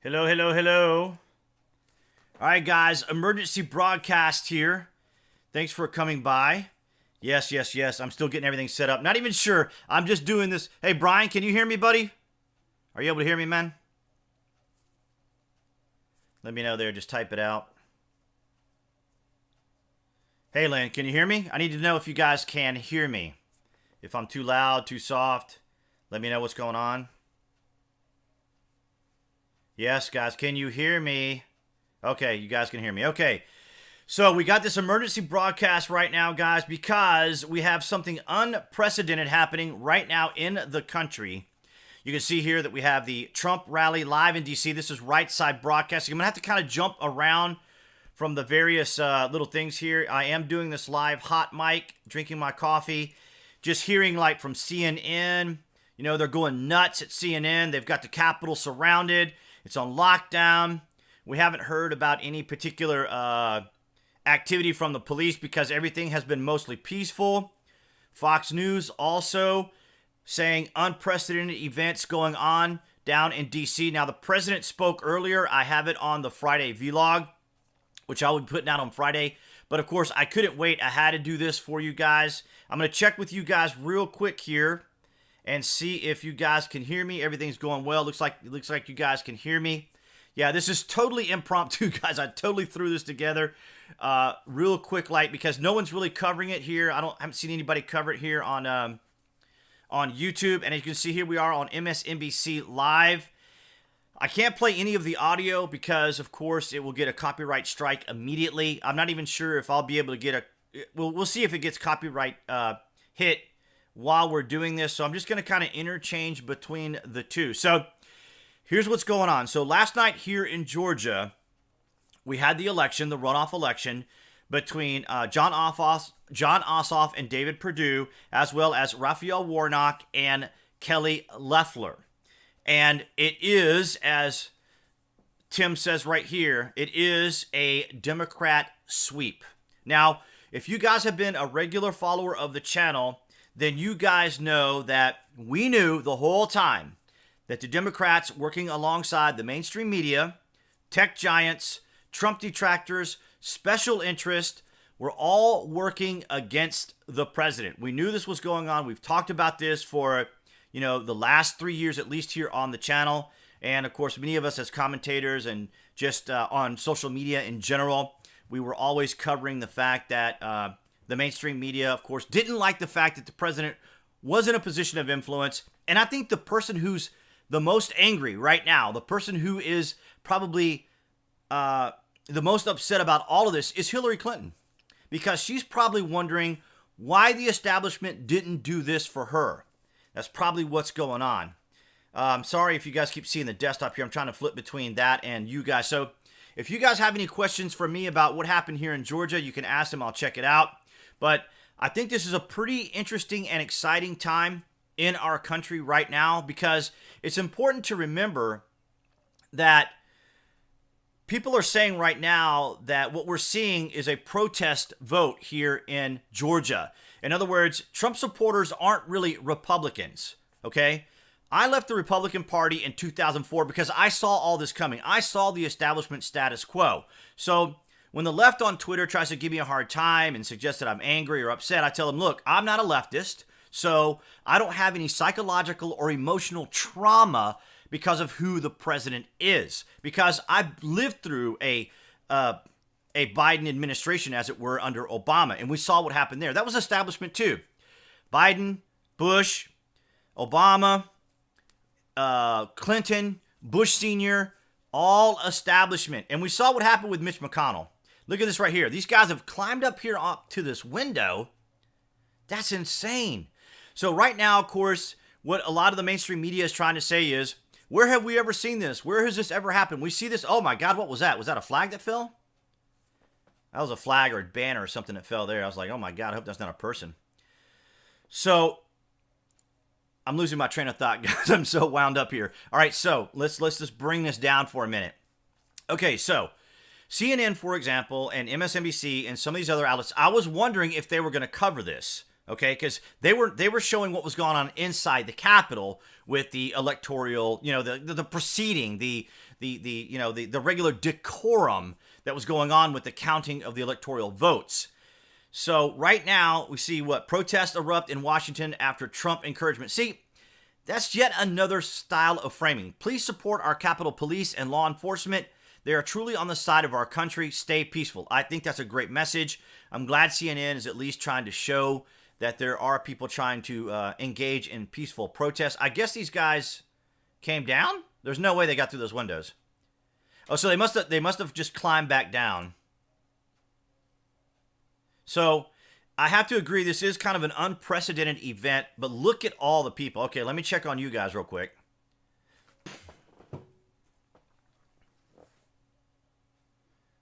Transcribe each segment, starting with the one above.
Hello, hello, hello. All right, guys, emergency broadcast here. Thanks for coming by. Yes, yes, yes. I'm still getting everything set up. Not even sure. I'm just doing this. Hey, Brian, can you hear me, buddy? Are you able to hear me, man? Let me know there. Just type it out. Hey, Lynn, can you hear me? I need to know if you guys can hear me. If I'm too loud, too soft, let me know what's going on. Yes, guys, can you hear me? Okay, you guys can hear me. Okay, so we got this emergency broadcast right now, guys, because we have something unprecedented happening right now in the country. You can see here that we have the Trump rally live in D.C. This is right side broadcasting. I'm going to have to kind of jump around from the various little things here. I am doing this live hot mic, drinking my coffee, just hearing like from CNN. You know, they're going nuts at CNN. They've got the Capitol surrounded. It's on lockdown. We haven't heard about any particular activity from the police because everything has been mostly peaceful. Fox News also saying unprecedented events going on down in D.C. Now, the president spoke earlier. I have it on the Friday vlog, which I will be putting out on Friday. But, of course, I couldn't wait. I had to do this for you guys. I'm going to check with you guys real quick here and see if you guys can hear me. Everything's going well. Looks like you guys can hear me. Yeah, this is totally impromptu, guys. I totally threw this together real quick, like, because no one's really covering it here. I haven't seen anybody cover it here on YouTube. And as you can see here, we are on MSNBC Live. I can't play any of the audio because, of course, it will get a copyright strike immediately. I'm not even sure if I'll be able to get a... We'll see if it gets copyright hit while we're doing this. So I'm just going to kind of interchange between the two. So here's what's going on. So last night here in Georgia, we had the election, the runoff election between John Ossoff and David Perdue, as well as Raphael Warnock and Kelly Loeffler. And it is, as Tim says right here, it is a Democrat sweep. Now, if you guys have been a regular follower of the channel, then you guys know that we knew the whole time that the Democrats working alongside the mainstream media, tech giants, Trump detractors, special interest, were all working against the president. We knew this was going on. We've talked about this for, the last 3 years, at least here on the channel. And of course, many of us as commentators and just on social media in general, we were always covering the fact that the mainstream media, of course, didn't like the fact that the president was in a position of influence. And I think the person who's the most angry right now, the person who is probably the most upset about all of this is Hillary Clinton, because she's probably wondering why the establishment didn't do this for her. That's probably what's going on. I'm sorry if you guys keep seeing the desktop here. I'm trying to flip between that and you guys. So if you guys have any questions for me about what happened here in Georgia, you can ask them. I'll check it out. But I think this is a pretty interesting and exciting time in our country right now, because it's important to remember that people are saying right now that what we're seeing is a protest vote here in Georgia. In other words, Trump supporters aren't really Republicans, okay? I left the Republican Party in 2004 because I saw all this coming. I saw the establishment status quo. So when the left on Twitter tries to give me a hard time and suggests that I'm angry or upset, I tell them, look, I'm not a leftist, so I don't have any psychological or emotional trauma because of who the president is. Because I've lived through a Biden administration, as it were, under Obama, and we saw what happened there. That was establishment too. Biden, Bush, Obama, Clinton, Bush Sr., all establishment. And we saw what happened with Mitch McConnell. Look at this right here. These guys have climbed up here up to this window. That's insane. So right now, of course, what a lot of the mainstream media is trying to say is, Where have we ever seen this? Where has this ever happened? We see this. Oh my God, what was that? Was that a flag that fell? That was a flag or a banner or something that fell there. I was like, oh my God, I hope that's not a person. So I'm losing my train of thought, guys. I'm so wound up here. All right, so let's just bring this down for a minute. Okay, so CNN, for example, and MSNBC and some of these other outlets, I was wondering if they were going to cover this, okay? Because they were showing what was going on inside the Capitol with the electoral, the proceeding, the regular decorum that was going on with the counting of the electoral votes. So right now, we see protests erupt in Washington after Trump encouragement. See, that's yet another style of framing. Please support our Capitol Police and law enforcement. They are truly on the side of our country. Stay peaceful. I think that's a great message. I'm glad CNN is at least trying to show that there are people trying to engage in peaceful protests. I guess these guys came down? There's no way they got through those windows. Oh, so they must have just climbed back down. So I have to agree, this is kind of an unprecedented event, but look at all the people. Okay, let me check on you guys real quick.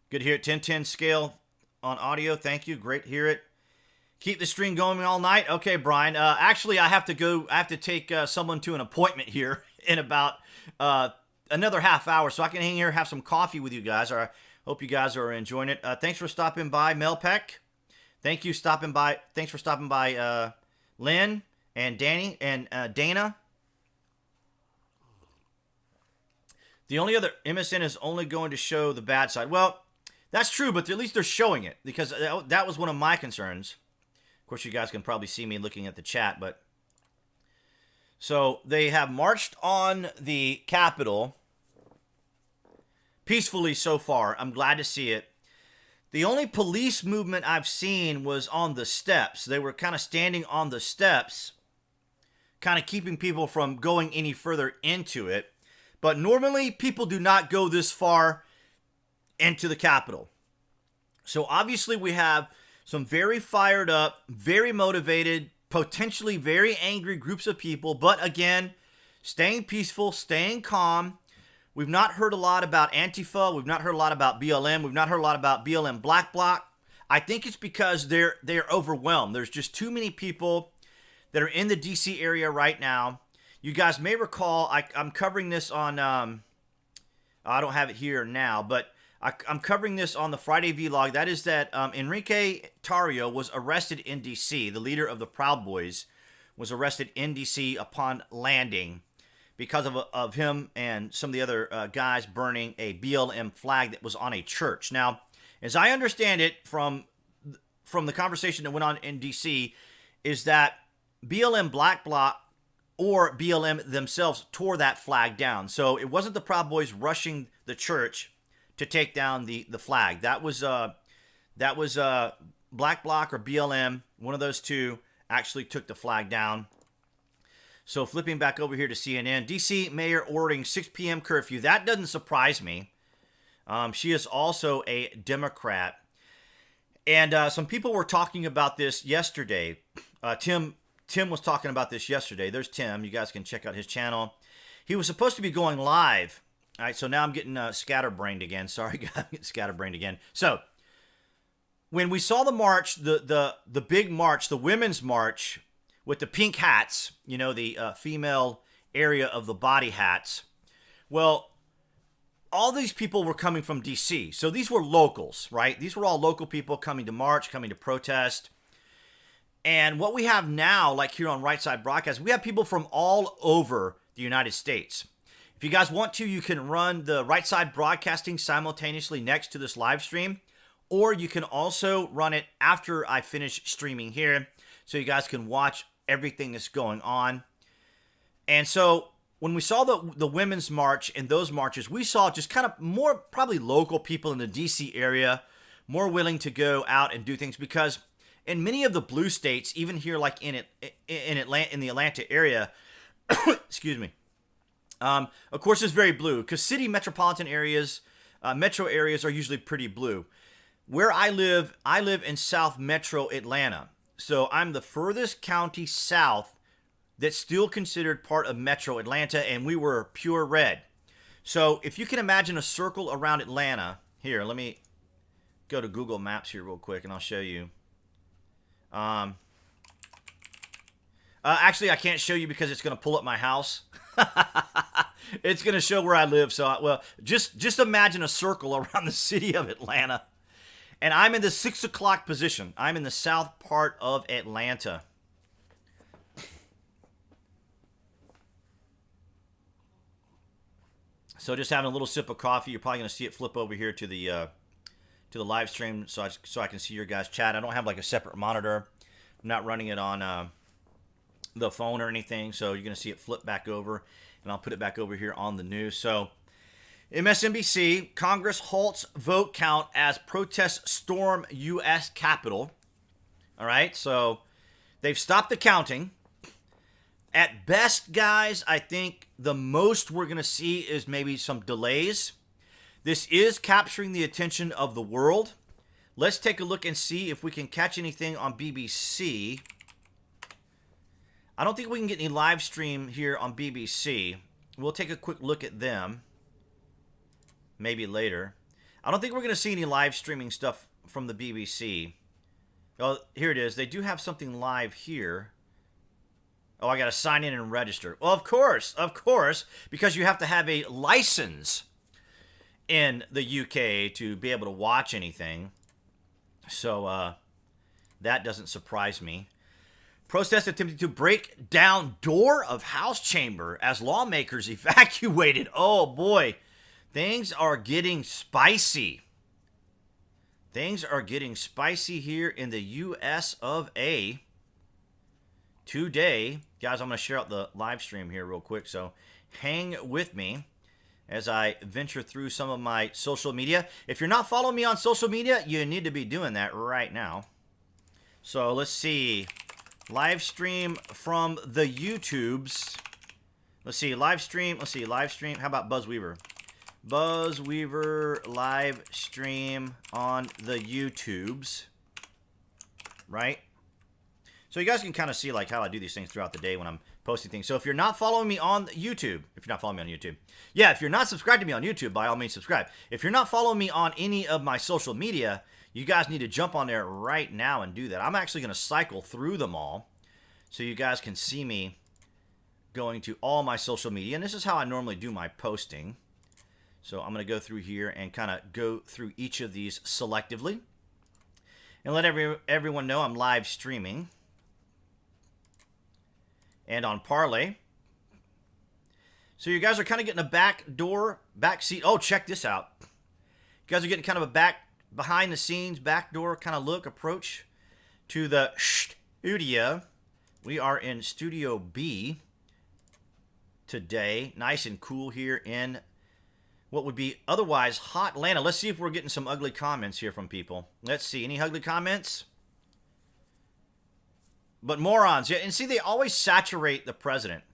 Good to hear it. 1010 scale on audio. Thank you. Great to hear it. Keep the stream going all night. Okay, Brian. Actually, I have to go. I have to take someone to an appointment here in about another half hour, so I can hang here, have some coffee with you guys. I hope you guys are enjoying it. Thanks for stopping by, Mel Peck. Thank you stopping by. Thanks for stopping by, Lynn and Danny and Dana. The only other MSN is only going to show the bad side. Well, that's true, but at least they're showing it, because that was one of my concerns. Of course, you guys can probably see me looking at the chat, but so they have marched on the Capitol peacefully so far. I'm glad to see it. The only police movement I've seen was on the steps. They were kind of standing on the steps, kind of keeping people from going any further into it. But normally, people do not go this far into the Capitol. So obviously, we have some very fired up, very motivated, potentially very angry groups of people. But again, staying peaceful, staying calm. We've not heard a lot about Antifa. We've not heard a lot about BLM. We've not heard a lot about BLM Black Bloc. I think it's because they're overwhelmed. There's just too many people that are in the D.C. area right now. You guys may recall, I'm covering this on, I don't have it here now, but I'm covering this on the Friday vlog. That is that Enrique Tarrio was arrested in D.C. The leader of the Proud Boys was arrested in D.C. upon landing, because of him and some of the other guys burning a BLM flag that was on a church. Now, as I understand it from the conversation that went on in D.C., is that BLM Black Bloc or BLM themselves tore that flag down. So it wasn't the Proud Boys rushing the church to take down the flag. That was Black Bloc or BLM. One of those two actually took the flag down. So flipping back over here to CNN, D.C. Mayor ordering 6 p.m. curfew. That doesn't surprise me. She is also a Democrat. And some people were talking about this yesterday. Tim was talking about this yesterday. There's Tim. You guys can check out his channel. He was supposed to be going live. All right, so now I'm getting scatterbrained again. Sorry, guys, I'm getting scatterbrained again. So when we saw the march, the big march, the women's march, with the pink hats, the female area of the body hats. Well, all these people were coming from D.C. So these were locals, right? These were all local people coming to march, coming to protest. And what we have now, like here on Right Side Broadcast, we have people from all over the United States. If you guys want to, you can run the Right Side Broadcasting simultaneously next to this live stream, or you can also run it after I finish streaming here, so you guys can watch everything that's going on. And so when we saw the women's march and those marches, we saw just kind of more probably local people in the DC area more willing to go out and do things, because in many of the blue states, even here like in the Atlanta area, excuse me, of course it's very blue, because city metropolitan areas, metro areas are usually pretty blue. Where I live in South Metro Atlanta. So I'm the furthest county south that's still considered part of Metro Atlanta, and we were pure red. So if you can imagine a circle around Atlanta, here, let me go to Google Maps here real quick, and I'll show you. Actually, I can't show you because it's going to pull up my house. It's going to show where I live. So, well, just imagine a circle around the city of Atlanta. And I'm in the 6 o'clock position. I'm in the south part of Atlanta. So just having a little sip of coffee. You're probably going to see it flip over here to the live stream so I can see your guys' chat. I don't have like a separate monitor. I'm not running it on the phone or anything. So you're going to see it flip back over. And I'll put it back over here on the news. So MSNBC, Congress halts vote count as protests storm U.S. Capitol. All right, so they've stopped the counting. At best, guys, I think the most we're going to see is maybe some delays. This is capturing the attention of the world. Let's take a look and see if we can catch anything on BBC. I don't think we can get any live stream here on BBC. We'll take a quick look at them. Maybe later. I don't think we're going to see any live streaming stuff from the BBC. Oh, here it is. They do have something live here. Oh, I got to sign in and register. Well, of course, because you have to have a license in the UK to be able to watch anything. So, that doesn't surprise me. Protest attempting to break down door of House chamber as lawmakers evacuated. Oh, boy. Things are getting spicy. Things are getting spicy here in the U.S. of A. Today, guys, I'm going to share out the live stream here real quick, so hang with me as I venture through some of my social media. If you're not following me on social media, you need to be doing that right now. So let's see. Live stream from the YouTubes. Let's see, live stream. How about BuzWeaver? BuzWeaver live stream on the YouTubes. Right? So you guys can kind of see like how I do these things throughout the day when I'm posting things. So if you're not following me on YouTube, yeah, if you're not subscribed to me on YouTube, by all means subscribe. If you're not following me on any of my social media, you guys need to jump on there right now and do that. I'm actually going to cycle through them all so you guys can see me going to all my social media. And this is how I normally do my posting. So I'm going to go through here and kind of go through each of these selectively. And let everyone know I'm live streaming. And on Parlay. So you guys are kind of getting a back seat. Oh, check this out. You guys are getting kind of a behind the scenes, backdoor kind of approach to the studio. We are in Studio B today. Nice and cool here in what would be otherwise hot Atlanta. Let's see if we're getting some ugly comments here from people. Let's see. Any ugly comments? But morons. Yeah, and see, they always saturate the president.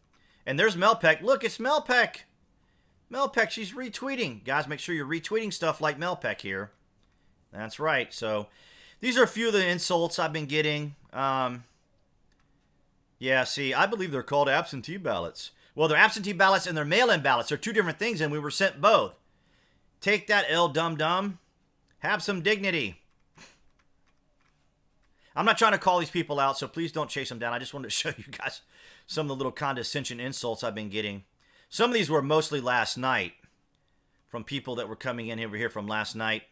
And there's Melpeck. Look, it's Melpeck. Melpeck, she's retweeting. Guys, make sure you're retweeting stuff like Melpeck here. That's right. So these are a few of the insults I've been getting. Yeah, see, I believe they're called absentee ballots. Well, they're absentee ballots and they're mail-in ballots. They're two different things, and we were sent both. Take that, L dum-dum. Have some dignity. I'm not trying to call these people out, so please don't chase them down. I just wanted to show you guys some of the little condescension insults I've been getting. Some of these were mostly last night from people that were coming in over here from last night.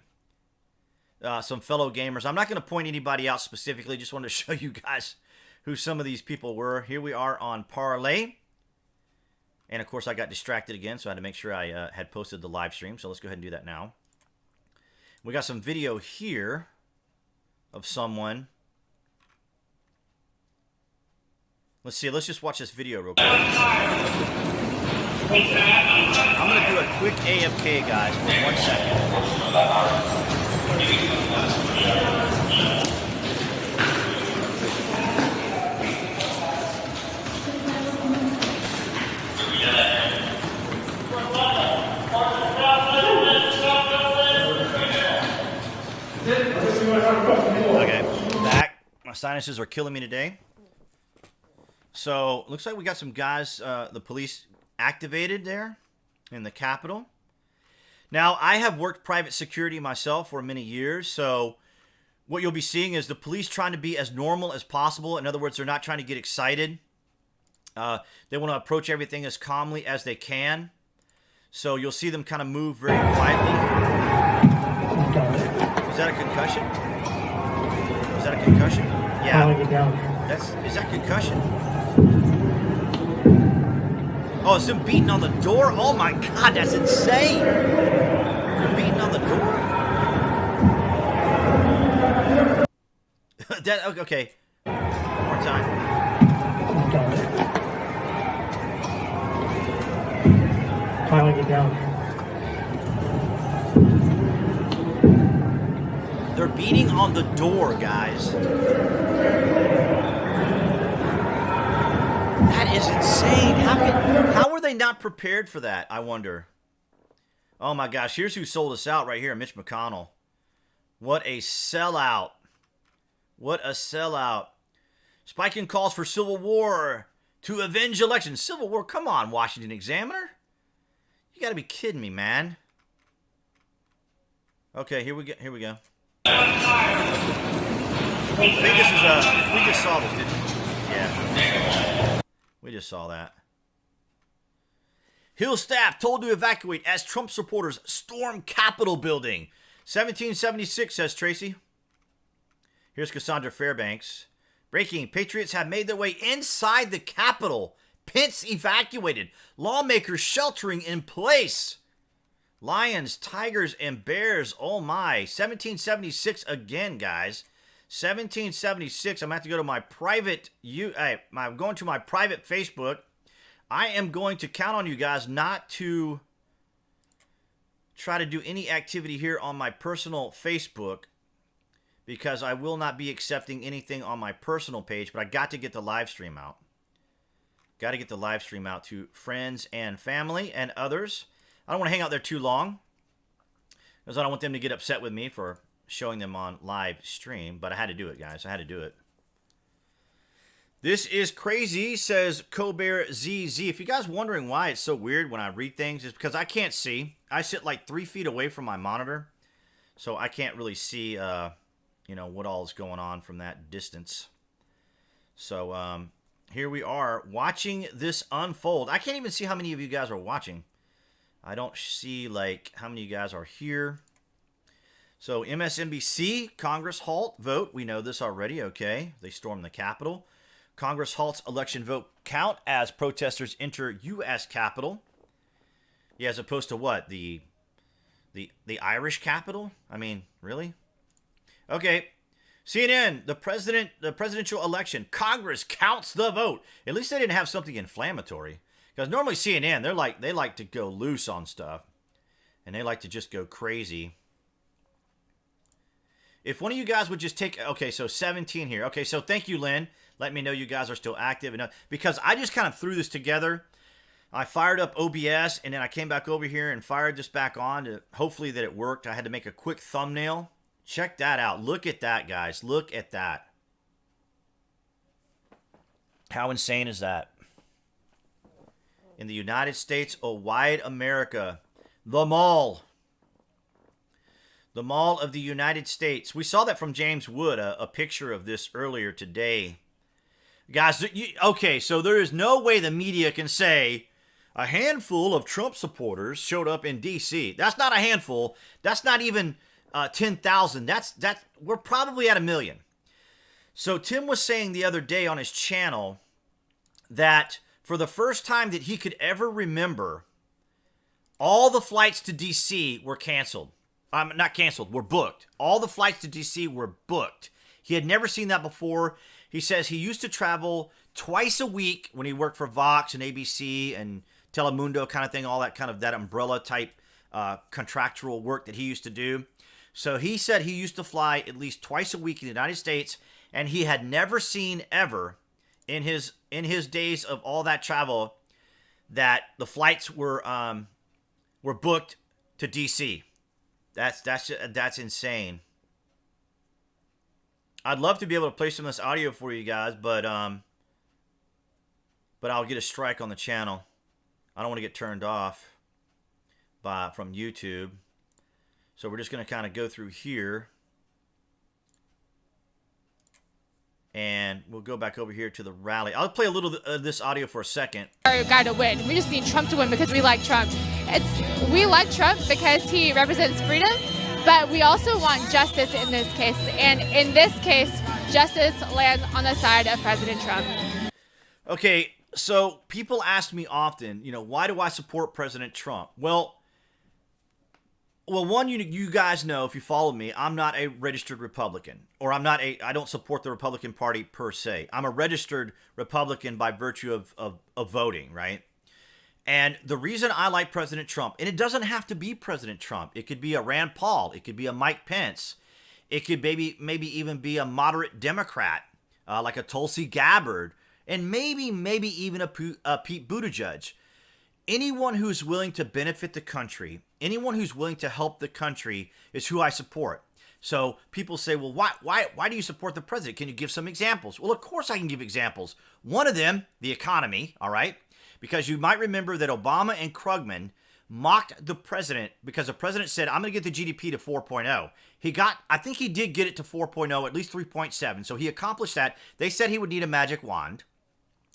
Some fellow gamers. I'm not going to point anybody out specifically. Just wanted to show you guys who some of these people were. Here we are on Parlay. And, of course, I got distracted again, so I had to make sure I had posted the live stream. So let's go ahead and do that now. We got some video here of someone. Let's see. Let's just watch this video real quick. I'm going to do a quick AFK, guys, for 1 second. Okay, back. My sinuses are killing me today. So looks like we got some guys, the police activated there in the Capitol. Now, I have worked private security myself for many years, so what you'll be seeing is the police trying to be as normal as possible. In other words, they're not trying to get excited. They want to approach everything as calmly as they can. So you'll see them kind of move very quietly. Is that a concussion? Is that a concussion? Yeah. Is that concussion? Oh, it's them beating on the door? Oh my God, that's insane. They're beating on the door? Okay. One more time. Finally get down. They're beating on the door, guys. That is insane. How were they not prepared for that, I wonder? Oh my gosh, here's who sold us out right here, Mitch McConnell. What a sellout. What a sellout. Spiking calls for civil war to avenge elections. Civil war? Come on, Washington Examiner. You gotta be kidding me, man. Okay, here we go. I think this is we just saw this, didn't we? Yeah. We just saw that. Hill staff told to evacuate as Trump supporters storm Capitol building. 1776, says Tracy. Here's Cassandra Fairbanks. Breaking. Patriots have made their way inside the Capitol. Pence evacuated. Lawmakers sheltering in place. Lions, tigers, and bears. Oh my. 1776 again, guys. 1776. I'm going to have to go to my private... I'm going to my private Facebook. I am going to count on you guys not to try to do any activity here on my personal Facebook, because I will not be accepting anything on my personal page, but I got to get the live stream out. Got to get the live stream out to friends and family and others. I don't want to hang out there too long, because I don't want them to get upset with me for showing them on live stream, but I had to do it, guys. I had to do it. This is crazy, says Colbert ZZ. If you guys wondering why it's so weird when I read things, it's because I can't see. I sit like 3 feet away from my monitor, so I can't really see, what all is going on from that distance. So here we are watching this unfold. I can't even see how many of you guys are watching. I don't see like how many of you guys are here. So MSNBC, Congress halt vote. We know this already. Okay, they stormed the Capitol. Congress halts election vote count as protesters enter U.S. Capitol. Yeah, as opposed to what? The Irish Capitol? I mean, really? Okay. CNN, the presidential election. Congress counts the vote. At least they didn't have something inflammatory. Because normally CNN, they like to go loose on stuff. And they like to just go crazy. If one of you guys would just take... Okay, so 17 here. Okay, so thank you, Lynn. Let me know you guys are still active enough. Because I just kind of threw this together. I fired up OBS, and then I came back over here and fired this back on to hopefully that it worked. I had to make a quick thumbnail. Check that out. Look at that, guys. Look at that. How insane is that? In the United States, a wide America. The Mall. The Mall of the United States. We saw that from James Wood, a picture of this earlier today. Guys, okay, so there is no way the media can say a handful of Trump supporters showed up in D.C. That's not a handful. That's not even 10,000. We're probably at 1 million. So Tim was saying the other day on his channel that for the first time that he could ever remember, all the flights to D.C. were canceled. Not canceled, were booked. All the flights to D.C. were booked. He had never seen that before. He says he used to travel twice a week when he worked for Vox and ABC and Telemundo kind of thing, all that kind of that umbrella type contractual work that he used to do. So he said he used to fly at least twice a week in the United States, and he had never seen ever in his days of all that travel that the flights were booked to DC. That's insane. I'd love to be able to play some of this audio for you guys, but but I'll get a strike on the channel. I don't want to get turned off from YouTube. So we're just going to kind of go through here. And we'll go back over here to the rally. I'll play a little of this audio for a second. Our guy to win. We just need Trump to win because we like Trump. We like Trump because he represents freedom, but we also want justice in this case. And in this case, justice lands on the side of President Trump. Okay, so people ask me often, why do I support President Trump? Well, one, you guys know, if you follow me, I'm not a registered Republican, or I don't support the Republican Party per se. I'm a registered Republican by virtue of voting, right? And the reason I like President Trump, and it doesn't have to be President Trump. It could be a Rand Paul. It could be a Mike Pence. It could maybe even be a moderate Democrat, like a Tulsi Gabbard, and maybe even a Pete Buttigieg. Anyone who's willing to benefit the country, anyone who's willing to help the country is who I support. So people say, well, why do you support the president? Can you give some examples? Well, of course I can give examples. One of them, the economy, all right? Because you might remember that Obama and Krugman mocked the president because the president said, I'm going to get the GDP to 4.0. I think he did get it to 4.0, at least 3.7. So he accomplished that. They said he would need a magic wand.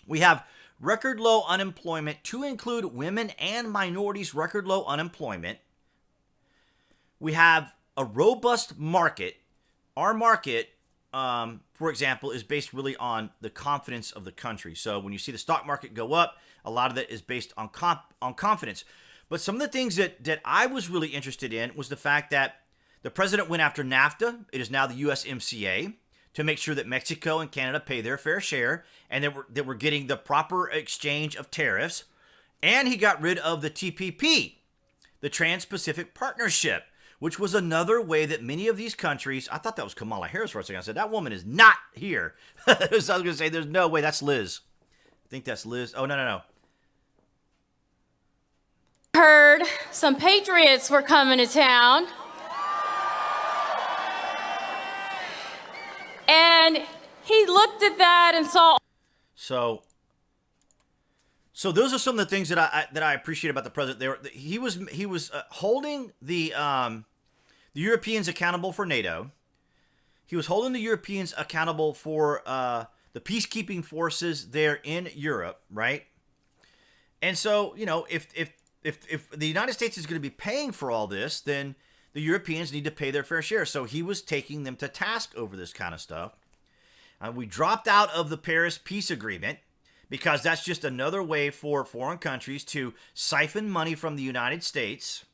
We have record low unemployment, to include women and minorities, record low unemployment. We have a robust market. Our market, for example, is based really on the confidence of the country. So when you see the stock market go up, a lot of that is based on confidence. But some of the things that I was really interested in was the fact that the president went after NAFTA. It is now the USMCA, to make sure that Mexico and Canada pay their fair share and that we're getting the proper exchange of tariffs. And he got rid of the TPP, the Trans-Pacific Partnership, which was another way that many of these countries, I thought that was Kamala Harris for a second. I said, that woman is not here. So I was going to say, there's no way. That's Liz. I think that's Liz. Oh, no. Heard some patriots were coming to town. And he looked at that and saw. So those are some of the things that I appreciate about the president. He was holding the Europeans accountable for NATO. He was holding the Europeans accountable for the peacekeeping forces there in Europe, right? And so, if the United States is going to be paying for all this, then the Europeans need to pay their fair share. So he was taking them to task over this kind of stuff. We dropped out of the Paris Peace Agreement because that's just another way for foreign countries to siphon money from the United States.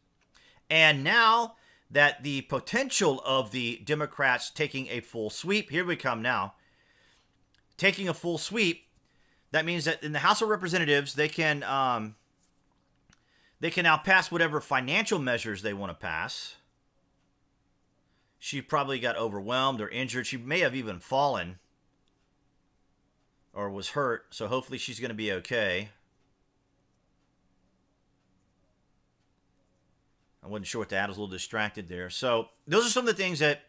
And now that the potential of the Democrats taking a full sweep, here we come now, taking a full sweep, that means that in the House of Representatives, they can now pass whatever financial measures they want to pass. She probably got overwhelmed or injured. She may have even fallen or was hurt. So hopefully she's going to be okay. I wasn't sure what to add. I was a little distracted there. So those are some of the things that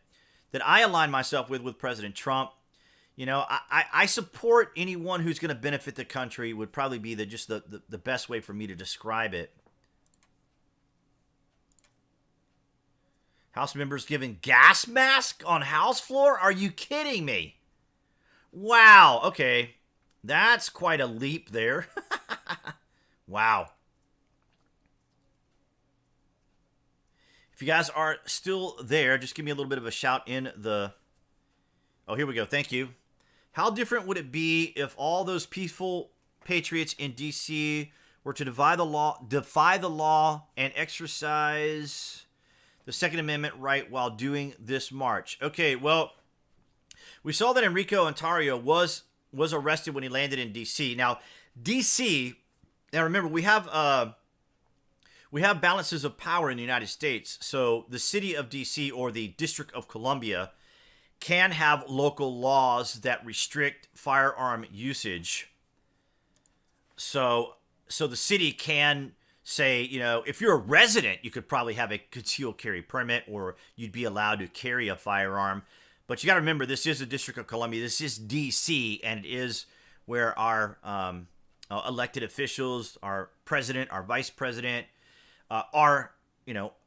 I align myself with President Trump. I support anyone who's going to benefit the country would probably be the best way for me to describe it. House members giving gas mask on House floor? Are you kidding me? Wow. Okay. That's quite a leap there. Wow. If you guys are still there, just give me a little bit of a shout in the... Oh, here we go. Thank you. How different would it be if all those peaceful patriots in D.C. were to defy the law and exercise the Second Amendment right while doing this march? Okay, well, we saw that Enrico Ontario was arrested when he landed in D.C. Now, D.C., now remember, we have balances of power in the United States. So the city of D.C. or the District of Columbia can have local laws that restrict firearm usage. So the city can say, if you're a resident, you could probably have a concealed carry permit or you'd be allowed to carry a firearm. But you got to remember, this is the District of Columbia. This is D.C., and it is where our elected officials, our president, our vice president, are,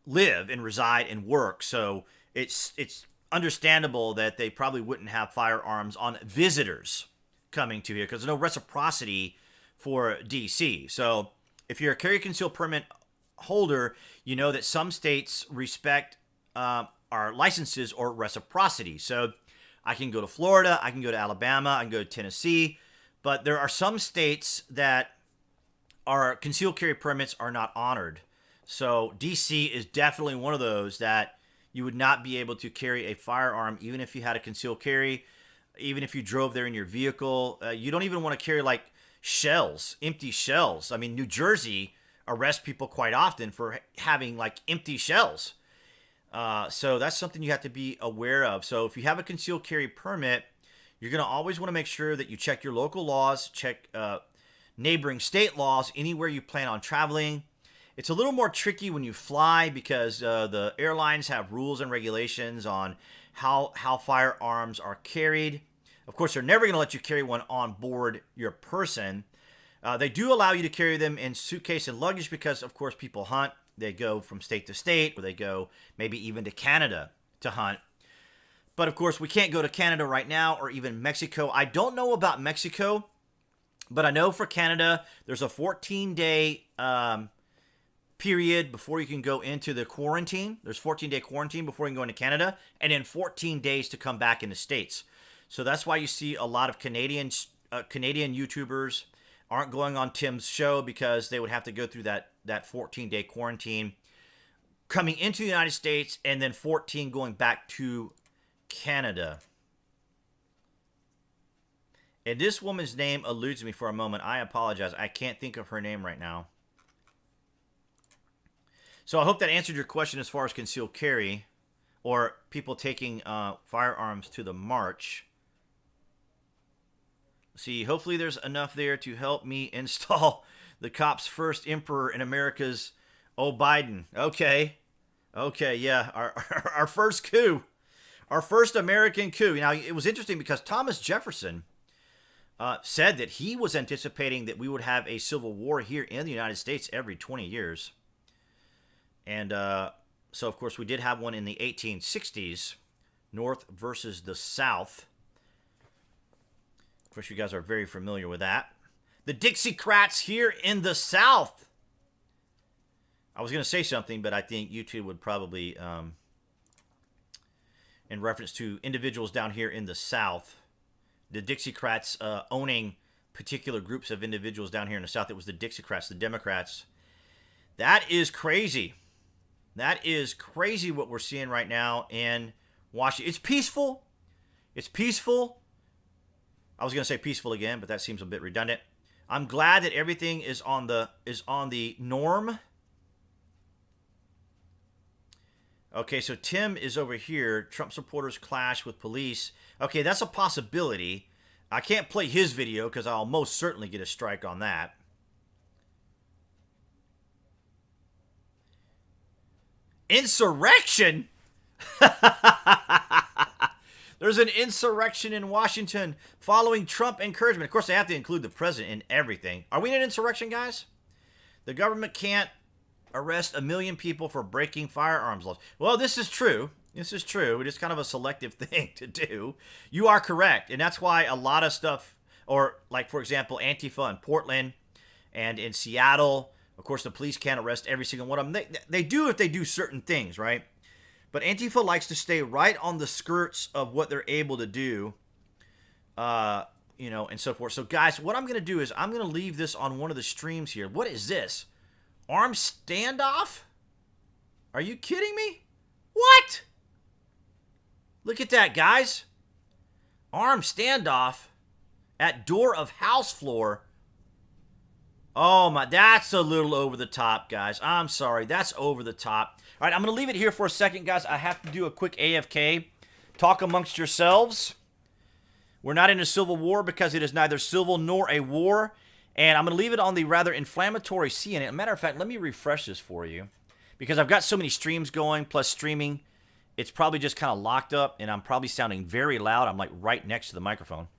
live and reside and work. So it's understandable that they probably wouldn't have firearms on visitors coming to here because there's no reciprocity for DC. So if you're a carry concealed permit holder, you know that some states respect our licenses or reciprocity. So I can go to Florida, I can go to Alabama, I can go to Tennessee, but there are some states that our concealed carry permits are not honored. So DC is definitely one of those that you would not be able to carry a firearm even if you had a concealed carry, even if you drove there in your vehicle. You don't even want to carry like shells, empty shells. I mean, New Jersey arrests people quite often for having like empty shells. So that's something you have to be aware of. So if you have a concealed carry permit, you're going to always want to make sure that you check your local laws, check neighboring state laws, anywhere you plan on traveling. It's a little more tricky when you fly because the airlines have rules and regulations on how firearms are carried. Of course, they're never going to let you carry one on board your person. They do allow you to carry them in suitcase and luggage because, of course, people hunt. They go from state to state, or they go maybe even to Canada to hunt. But, of course, we can't go to Canada right now or even Mexico. I don't know about Mexico, but I know for Canada, there's a 14-day period before you can go into the quarantine. There's 14-day quarantine before you can go into Canada, and then 14 days to come back in the States. So that's why you see a lot of Canadian YouTubers aren't going on Tim's show because they would have to go through that 14-day quarantine coming into the United States and then 14 going back to Canada. And this woman's name eludes me for a moment. I apologize. I can't think of her name right now. So I hope that answered your question as far as concealed carry or people taking firearms to the march. See, hopefully there's enough there to help me install the cop's first emperor in America's Biden. Okay, yeah, our first coup. Our first American coup. Now, it was interesting because Thomas Jefferson said that he was anticipating that we would have a civil war here in the United States every 20 years. And so, of course, we did have one in the 1860s, North versus the South. Of course, you guys are very familiar with that. The Dixiecrats here in the South. I was going to say something, but I think YouTube would probably, in reference to individuals down here in the South, the Dixiecrats owning particular groups of individuals down here in the South. It was the Dixiecrats, the Democrats. That is crazy. That is crazy what we're seeing right now in Washington. It's peaceful. It's peaceful. I was going to say peaceful again, but that seems a bit redundant. I'm glad that everything is on the norm. Okay, so Tim is over here. Trump supporters clash with police. Okay, that's a possibility. I can't play his video because I'll most certainly get a strike on that. Insurrection? There's an insurrection in Washington following Trump encouragement. Of course, they have to include the president in everything. Are we in an insurrection, guys? The government can't arrest 1 million people for breaking firearms laws. Well, this is true. This is true. It is kind of a selective thing to do. You are correct. And that's why a lot of stuff, or like, for example, Antifa in Portland and in Seattle, of course, the police can't arrest every single one of them. They do if they do certain things, right? But Antifa likes to stay right on the skirts of what they're able to do, and so forth. So, guys, what I'm going to do is I'm going to leave this on one of the streams here. What is this? Armed standoff? Are you kidding me? What? Look at that, guys. Armed standoff at door of house floor. Oh, my, that's a little over the top, guys. I'm sorry. That's over the top. All right, I'm going to leave it here for a second, guys. I have to do a quick AFK. Talk amongst yourselves. We're not in a civil war because it is neither civil nor a war. And I'm going to leave it on the rather inflammatory CNN. As a matter of fact, let me refresh this for you. Because I've got so many streams going, plus streaming. It's probably just kind of locked up, and I'm probably sounding very loud. I'm like right next to the microphone.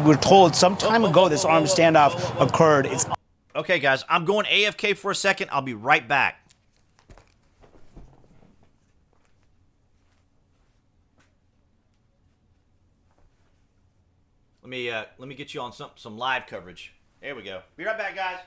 we're told some time ago this armed standoff occurred. It's Okay, guys, I'm going AFK for a second. I'll be right back. Let me get you on some live coverage. There we go. Be right back, guys.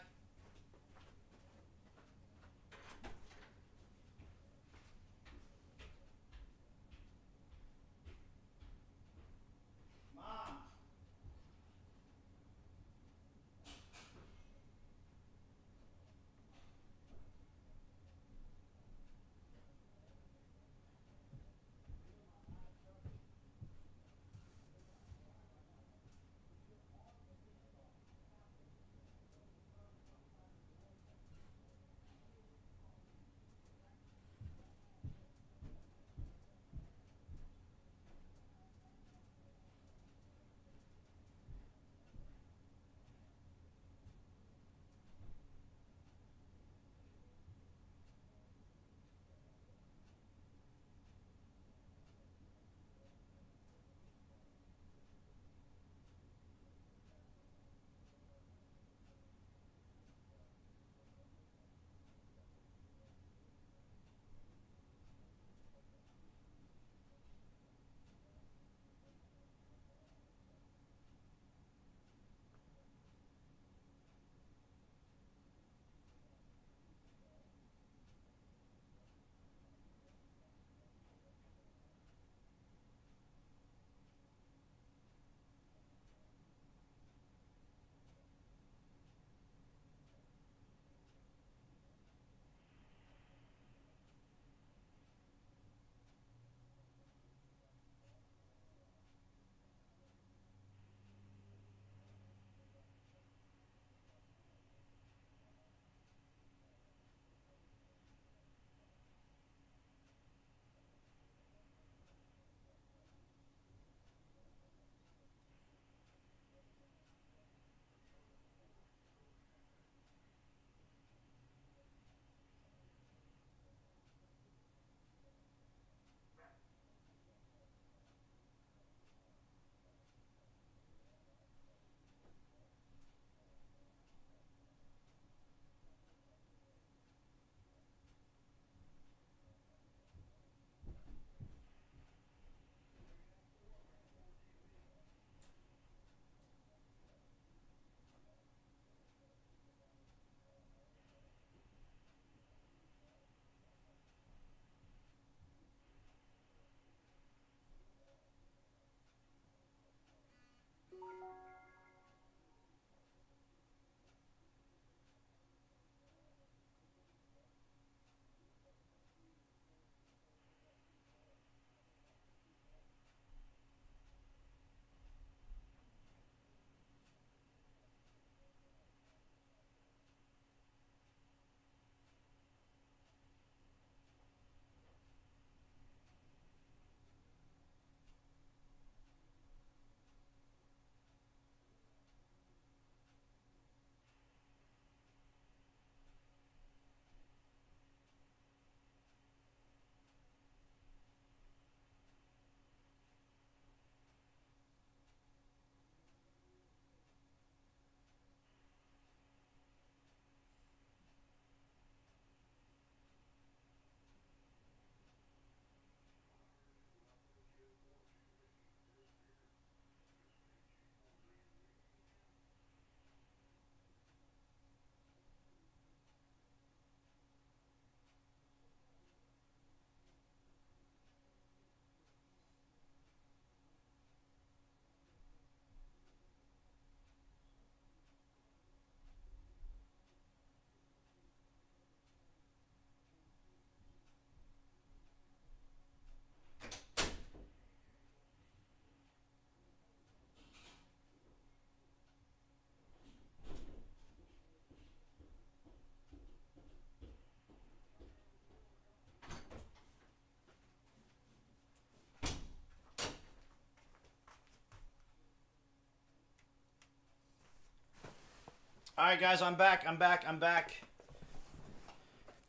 All right, guys, I'm back.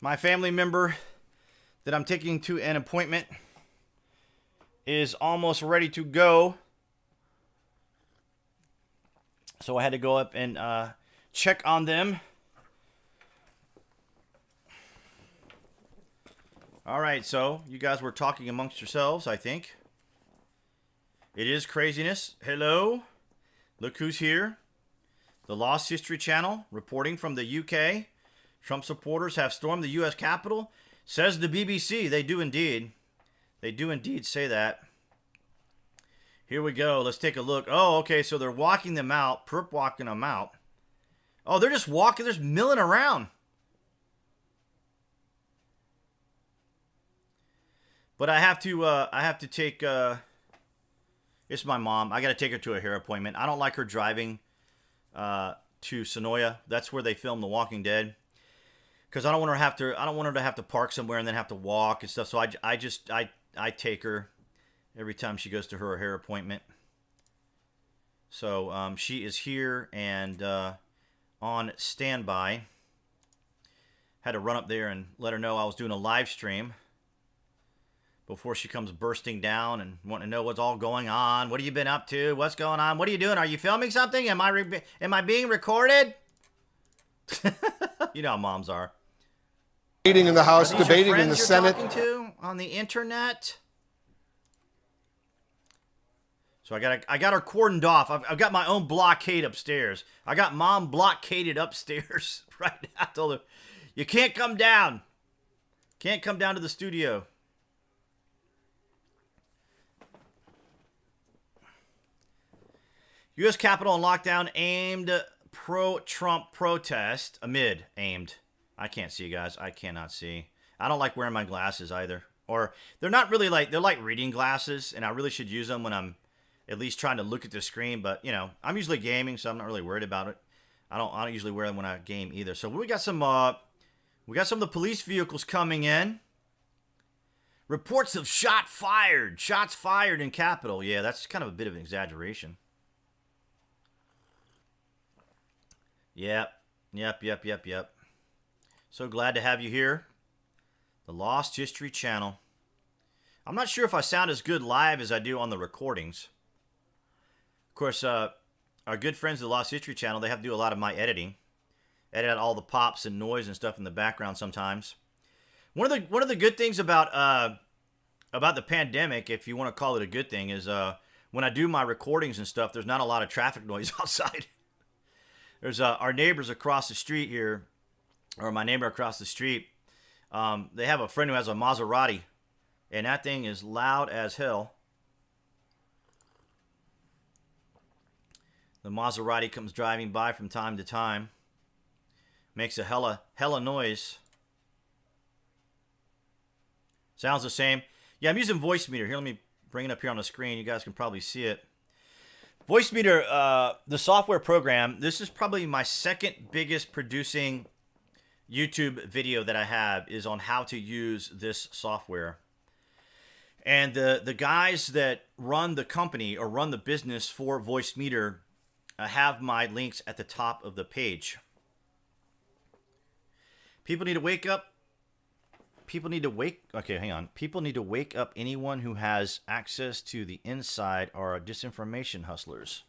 My family member that I'm taking to an appointment is almost ready to go. So I had to go up and check on them. All right, so you guys were talking amongst yourselves, I think. It is craziness. Hello. Look who's here. The Lost History Channel reporting from the UK. Trump supporters have stormed the U.S. Capitol. Says the BBC. They do indeed. They do indeed say that. Here we go. Let's take a look. Oh, okay, so they're walking them out. Perp walking them out. Oh, they're just walking. They're just milling around. But I have to take, it's my mom. I got to take her to a hair appointment. I don't like her driving to Sonoya. That's where they film The Walking Dead. Because I don't want her to have to park somewhere and then have to walk and stuff. So I take her every time she goes to her hair appointment. So she is here and on standby. Had to run up there and let her know I was doing a live stream before she comes bursting down and wanting to know what's all going on. What have you been up to? What's going on? What are you doing? Are you filming something? Am I being recorded? You know how moms are. Debating in the House, Are these debating your in the friends you're Senate. talking to on the internet? So I got her cordoned off. I've got my own blockade upstairs. I got mom blockaded upstairs right now. I told her, you can't come down. Can't come down to the studio. U.S. Capitol on lockdown aimed pro-Trump protest amid aimed. I can't see, guys. I cannot see. I don't like wearing my glasses either. Or they're not really like, they're like reading glasses, and I really should use them when I'm at least trying to look at the screen. But, you know, I'm usually gaming, so I'm not really worried about it. I don't usually wear them when I game either. So we got some of the police vehicles coming in. Reports of shots fired in Capitol. Yeah, that's kind of a bit of an exaggeration. Yep. So glad to have you here. The Lost History Channel. I'm not sure if I sound as good live as I do on the recordings. Of course, our good friends at the Lost History Channel, they have to do a lot of my editing. Edit out all the pops and noise and stuff in the background sometimes. One of the good things about the pandemic, if you want to call it a good thing, is when I do my recordings and stuff, there's not a lot of traffic noise outside. There's our neighbors across the street here, or my neighbor across the street. They have a friend who has a Maserati, and that thing is loud as hell. The Maserati comes driving by from time to time. Makes a hella noise. Sounds the same. Yeah, I'm using VoiceMeter. Here, let me bring it up here on the screen. You guys can probably see it. VoiceMeter, the software program, this is probably my second biggest producing YouTube video that I have is on how to use this software. And the guys that run the company or run the business for VoiceMeter have my links at the top of the page. People need to wake up. Okay, hang on. People need to wake up anyone who has access to the inside are disinformation hustlers.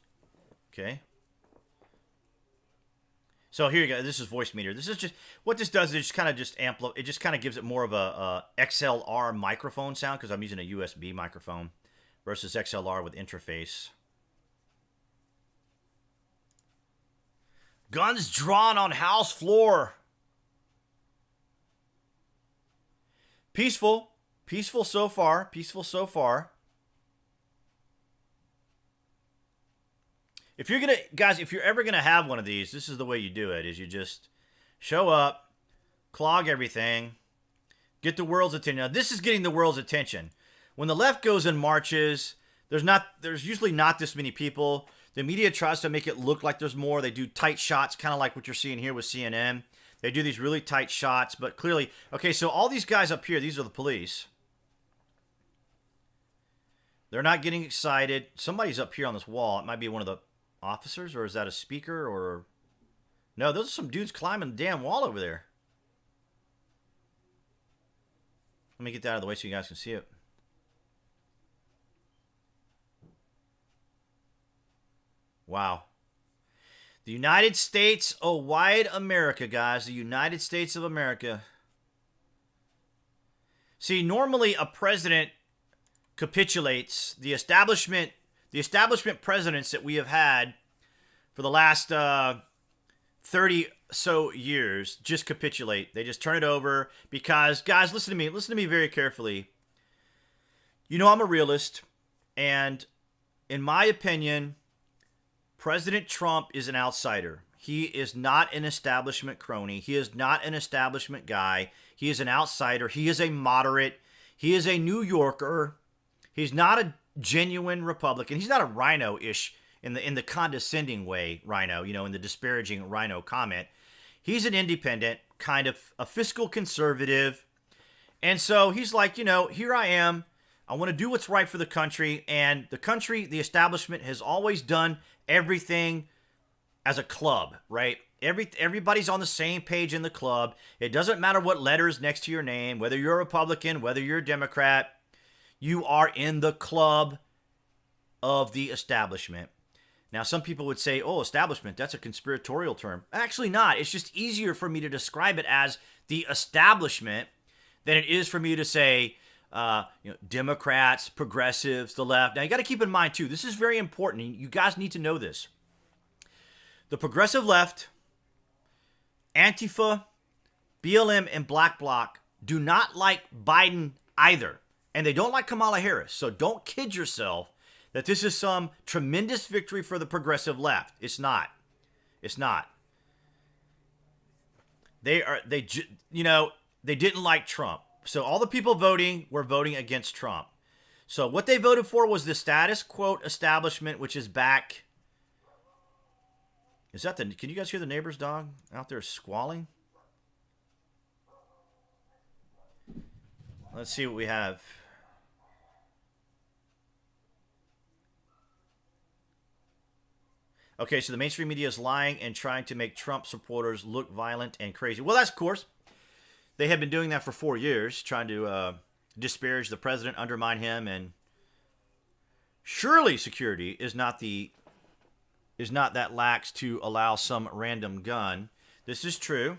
Okay. So here you go. This is VoiceMeter. This is just what this does. Is just kind of just amplify. It just kind of gives it more of a XLR microphone sound because I'm using a USB microphone versus XLR with interface. Guns drawn on house floor. Peaceful so far. If you're guys, if you're ever gonna have one of these, this is the way you do it: is you just show up, clog everything, get the world's attention. Now, this is getting the world's attention. When the left goes and marches, there's usually not this many people. The media tries to make it look like there's more. They do tight shots, kind of like what you're seeing here with CNN. They do these really tight shots, but clearly, okay, so all these guys up here, these are the police. They're not getting excited. Somebody's up here on this wall. It might be one of the officers, or is that a speaker, or... No, those are some dudes climbing the damn wall over there. Let me get that out of the way so you guys can see it. Wow. The United States, oh, wide America, guys. The United States of America. See, normally a president capitulates. The establishment presidents that we have had for the last 30 so years just capitulate. They just turn it over because, guys, listen to me very carefully. You know I'm a realist, and in my opinion, President Trump is an outsider. He is not an establishment crony. He is not an establishment guy. He is an outsider. He is a moderate. He is a New Yorker. He's not a genuine Republican. He's not a rhino-ish in the condescending way, rhino, in the disparaging rhino comment. He's an independent, kind of a fiscal conservative. And so he's like, here I am. I want to do what's right for the country. And the country, the establishment has always done everything as a club, right? Everybody's on the same page in the club. It doesn't matter what letters next to your name, whether you're a Republican, whether you're a Democrat, you are in the club of the establishment. Now, some people would say, oh, establishment, that's a conspiratorial term. Actually not. It's just easier for me to describe it as the establishment than it is for me to say, Democrats, progressives, the left. Now, you got to keep in mind, too, this is very important. You guys need to know this. The progressive left, Antifa, BLM, and Black Bloc do not like Biden either. And they don't like Kamala Harris. So don't kid yourself that this is some tremendous victory for the progressive left. It's not. It's not. They didn't like Trump. So all the people voting were voting against Trump. So what they voted for was the status quo establishment, which is back. Can you guys hear the neighbor's dog out there squalling? Let's see what we have. Okay, so the mainstream media is lying and trying to make Trump supporters look violent and crazy. Well, that's, of course, they have been doing that for 4 years, trying to disparage the president, undermine him, and surely security is not that lax to allow some random gun. This is true.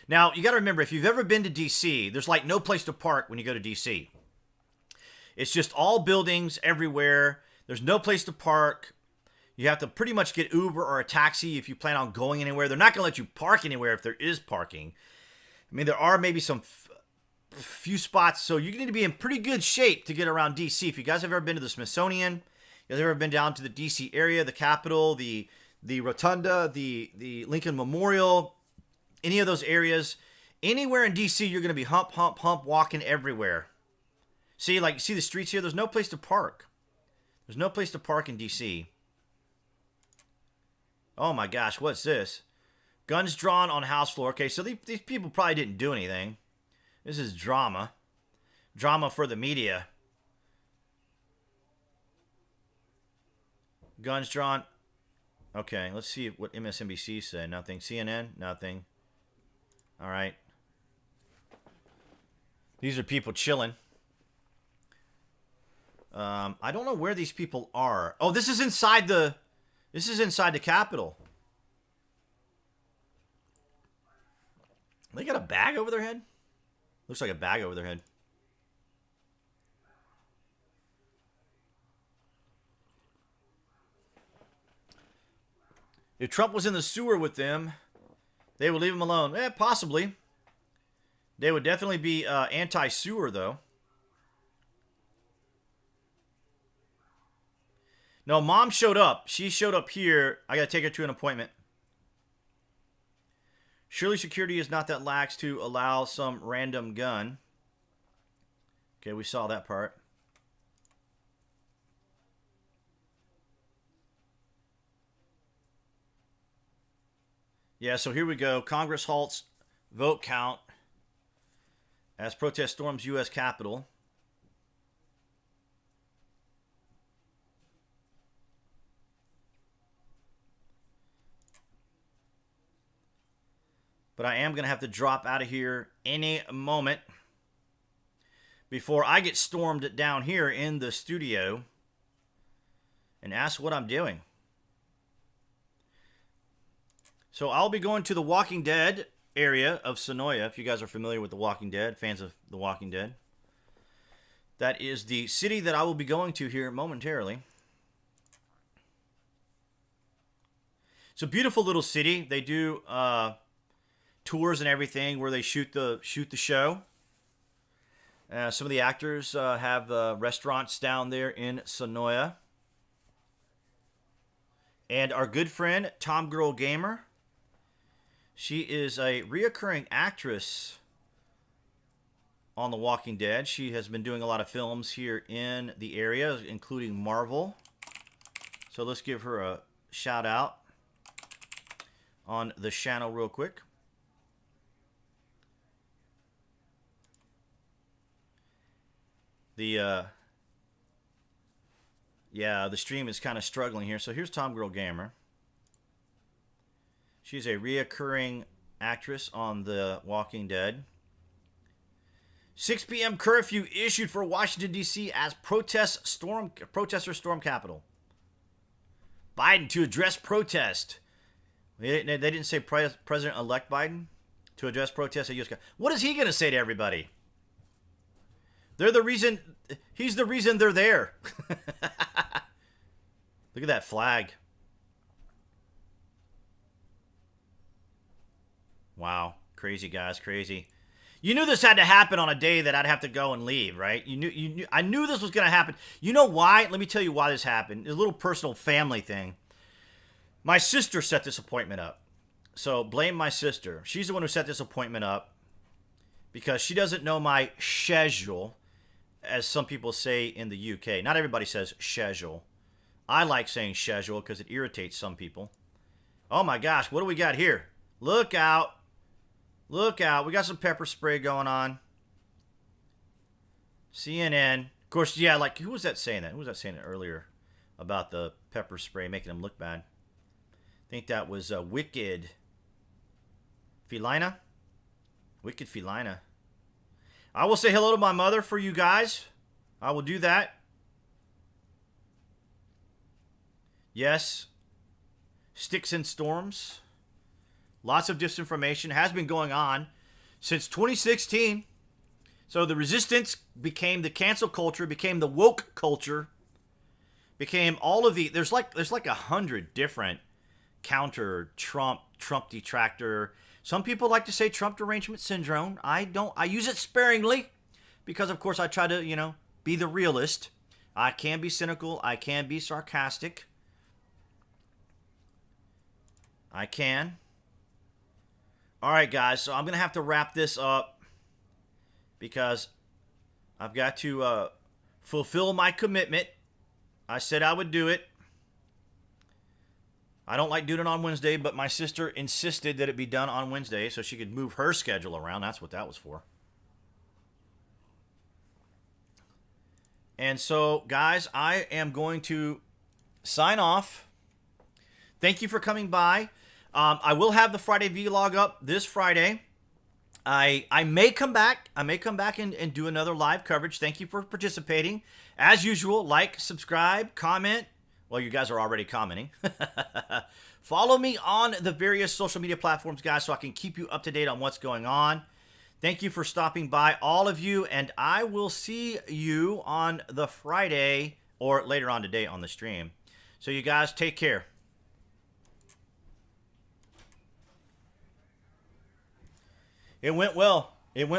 Now, you got to remember, if you've ever been to D.C., there's like no place to park when you go to D.C. It's just all buildings everywhere. There's no place to park. You have to pretty much get Uber or a taxi if you plan on going anywhere. They're not going to let you park anywhere if there is parking. I mean, there are maybe some few spots, so you need to be in pretty good shape to get around D.C. If you guys have ever been to the Smithsonian, you guys have ever been down to the D.C. area, the Capitol, the Rotunda, the Lincoln Memorial, any of those areas, anywhere in D.C., you're going to be hump, walking everywhere. See the streets here? There's no place to park. There's no place to park in D.C. Oh my gosh, what's this? Guns drawn on house floor. Okay, so these people probably didn't do anything. This is drama. Drama for the media. Guns drawn. Okay, let's see what MSNBC said. Nothing. CNN? Nothing. All right. These are people chilling. I don't know where these people are. Oh, this is inside the Capitol. They got a bag over their head? Looks like a bag over their head. If Trump was in the sewer with them, they would leave him alone. Possibly. They would definitely be anti-sewer, though. No, Mom showed up. She showed up here. I got to take her to an appointment. Surely security is not that lax to allow some random gun. Okay, we saw that part. Yeah, so here we go. Congress halts vote count as protest storms U.S. Capitol. But I am going to have to drop out of here any moment before I get stormed down here in the studio and ask what I'm doing. So I'll be going to the Walking Dead area of Sonoya, if you guys are familiar with The Walking Dead, fans of The Walking Dead. That is the city that I will be going to here momentarily. It's a beautiful little city. They do tours and everything where they shoot the show. Some of the actors have restaurants down there in Sonoya. And our good friend, Tom Girl Gamer, she is a reoccurring actress on The Walking Dead. She has been doing a lot of films here in the area, including Marvel. So let's give her a shout out on the channel real quick. The stream is kind of struggling here. So here's Tom Girl Gamer. She's a reoccurring actress on The Walking Dead. 6 p.m. curfew issued for Washington, D.C. as protesters storm Capitol. Biden to address protest. They didn't say President-elect Biden to address protest at U.S. What is he going to say to everybody? They're the reason. He's the reason they're there. Look at that flag. Wow. Crazy, guys. Crazy. You knew this had to happen on a day that I'd have to go and leave, right? You knew. I knew this was going to happen. You know why? Let me tell you why this happened. It's a little personal family thing. My sister set this appointment up. So blame my sister. She's the one who set this appointment up because she doesn't know my schedule, as some people say in the UK. Not everybody says schedule. I like saying schedule because it irritates some people. Oh my gosh, what do we got here? Look out. Look out. We got some pepper spray going on. CNN. Of course, yeah, like, who was that saying that? Who was that saying it earlier about the pepper spray making them look bad? I think that was Wicked Felina. Wicked Felina. I will say hello to my mother for you guys. I will do that. Yes. Sticks and storms. Lots of disinformation has been going on since 2016. So the resistance became the cancel culture, became the woke culture, became all of the... There's like 100 different counter Trump detractor. Some people like to say Trump derangement syndrome. I don't. I use it sparingly because, of course, I try to, be the realist. I can be cynical. I can be sarcastic. I can. All right, guys. So I'm going to have to wrap this up because I've got to fulfill my commitment. I said I would do it. I don't like doing it on Wednesday, but my sister insisted that it be done on Wednesday so she could move her schedule around. That's what that was for. And so, guys, I am going to sign off. Thank you for coming by. I will have the Friday vlog up this Friday. I may come back. I may come back and do another live coverage. Thank you for participating. As usual, like, subscribe, comment. Well, you guys are already commenting. Follow me on the various social media platforms, guys, so I can keep you up to date on what's going on. Thank you for stopping by, all of you, and I will see you on the Friday or later on today on the stream. So you guys take care. It went well. It went